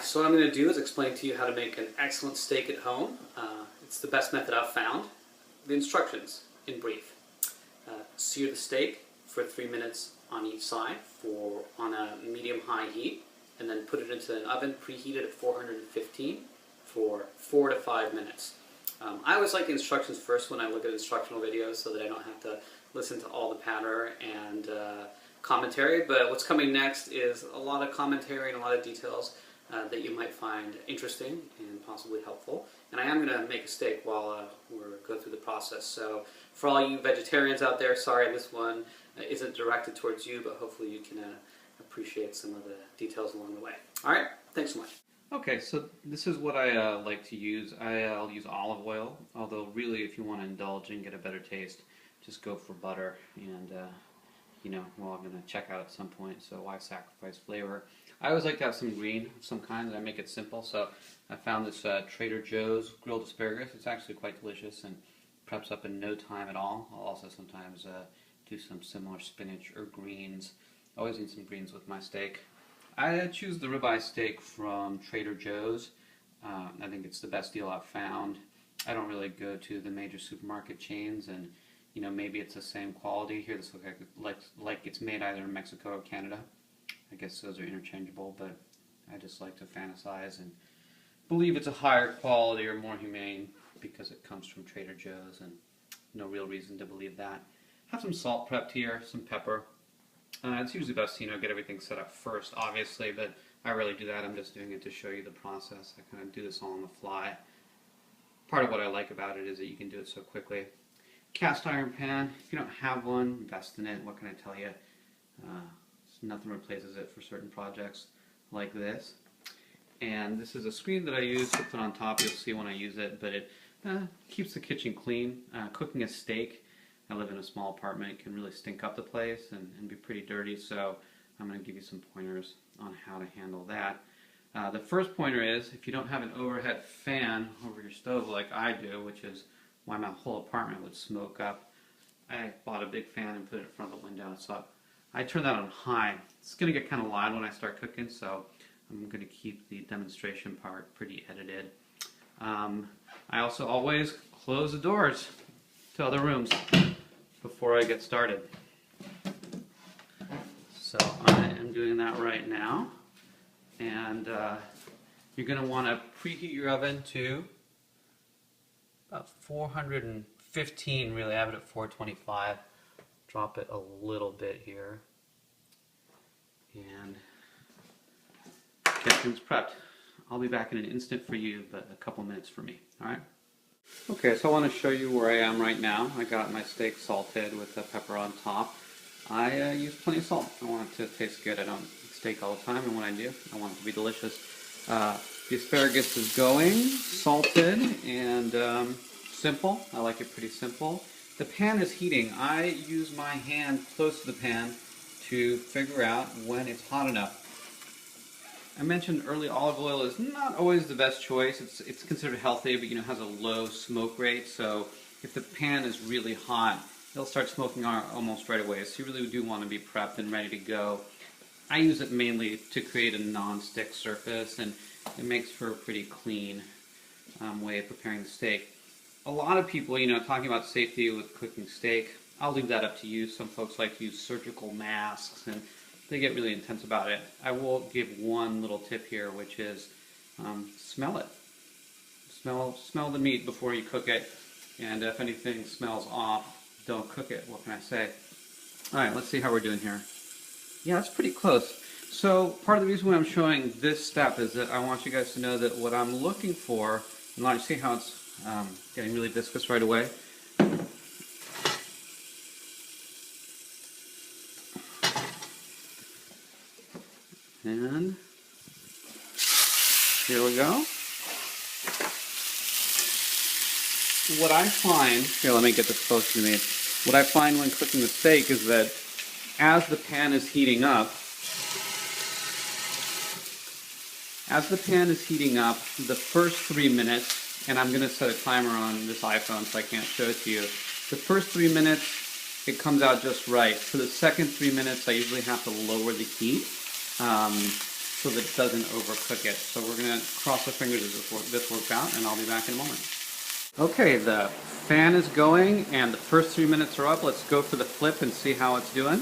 so what I'm going to do is explain to you how to make an excellent steak at home. It's the best method I've found. The instructions, in brief. Sear the steak for 3 minutes on each side on a medium-high heat, and then put it into an oven preheated at 415 for 4 to 5 minutes. I always like the instructions first when I look at instructional videos so that I don't have to listen to all the patter and commentary, but what's coming next is a lot of commentary and a lot of details that you might find interesting and possibly helpful. And I am going to make a steak while we go through the process. So for all you vegetarians out there, sorry this one isn't directed towards you, but hopefully you can appreciate some of the details along the way. Alright, thanks so much. Okay, so this is what I like to use. I'll use olive oil, although really if you want to indulge and get a better taste, just go for butter. And you know, we're all going to check out at some point, so why sacrifice flavor? I always like to have some green of some kind, and I make it simple. So I found this Trader Joe's grilled asparagus. It's actually quite delicious and preps up in no time at all. I'll also sometimes do some similar spinach or greens. I always eat some greens with my steak. I choose the ribeye steak from Trader Joe's. I think it's the best deal I've found. I don't really go to the major supermarket chains, and you know, maybe it's the same quality. Here this looks like it's made either in Mexico or Canada. I guess those are interchangeable, but I just like to fantasize and believe it's a higher quality or more humane because it comes from Trader Joe's, and no real reason to believe that. Have some salt prepped here, some pepper. It's usually best to, get everything set up first, obviously, but I rarely do that. I'm just doing it to show you the process. I kind of do this all on the fly. Part of what I like about it is that you can do it so quickly. Cast iron pan, if you don't have one, invest in it. What can I tell you? Nothing replaces it for certain projects like this. And this is a screen that I use to put on top. You'll see when I use it, but it keeps the kitchen clean. Cooking a steak, I live in a small apartment, it can really stink up the place and be pretty dirty, so I'm going to give you some pointers on how to handle that. The first pointer is, if you don't have an overhead fan over your stove like I do, which is why my whole apartment would smoke up, I bought a big fan and put it in front of the window. So I turn that on high. It's going to get kind of loud when I start cooking, so I'm going to keep the demonstration part pretty edited. I also always close the doors to other rooms before I get started. So I am doing that right now. And you're going to want to preheat your oven to about 415, really. I have it at 425. Drop it a little bit here. And get things prepped. I'll be back in an instant for you, but a couple minutes for me. Alright? Okay, so I want to show you where I am right now. I got my steak salted with the pepper on top. I use plenty of salt. I want it to taste good. I don't eat steak all the time, and when I do, I want it to be delicious. The asparagus is going, salted, and simple. I like it pretty simple. The pan is heating. I use my hand close to the pan to figure out when it's hot enough. I mentioned early olive oil is not always the best choice. It's considered healthy, but has a low smoke rate. So if the pan is really hot, it'll start smoking almost right away. So you really do want to be prepped and ready to go. I use it mainly to create a non-stick surface, and it makes for a pretty clean way of preparing the steak. A lot of people, talking about safety with cooking steak, I'll leave that up to you. Some folks like to use surgical masks, and they get really intense about it. I will give one little tip here, which is smell it. Smell the meat before you cook it, and if anything smells off, don't cook it. What can I say? Alright, let's see how we're doing here. Yeah, that's pretty close. So part of the reason why I'm showing this step is that I want you guys to know that what I'm looking for, and you see how it's getting really viscous right away. And here we go. What I find, here, let me get this close to me. What I find when cooking the steak is that as the pan is heating up, the first 3 minutes, and I'm going to set a timer on this iPhone so I can't show it to you. The first 3 minutes, it comes out just right. For the second 3 minutes, I usually have to lower the heat. so that it doesn't overcook it. So we're going to cross our fingers as this works out, and I'll be back in a moment. Okay, the fan is going and the first 3 minutes are up. Let's go for the flip and see how it's doing.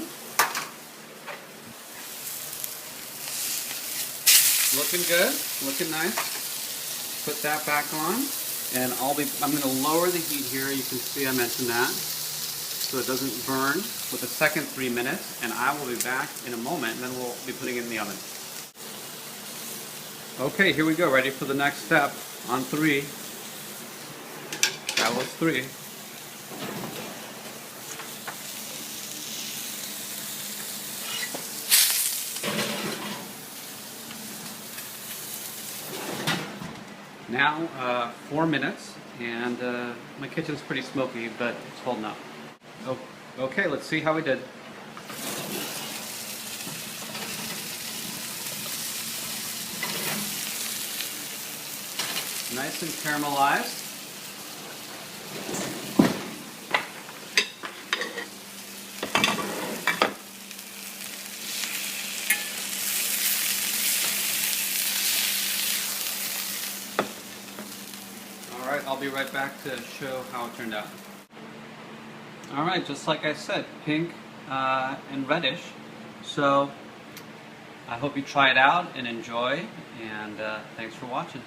Looking good, looking nice. Put that back on, and I'm going to lower the heat here. You can see I mentioned that, so it doesn't burn with the second 3 minutes, and I will be back in a moment, and then we'll be putting it in the oven. Okay, here we go, ready for the next step on 3. That was 3. Now 4 minutes, and my kitchen's pretty smoky, but it's holding up. Oh, okay, let's see how we did. Nice and caramelized. Alright, I'll be right back to show how it turned out. Alright, just like I said, pink and reddish. So I hope you try it out and enjoy, and thanks for watching.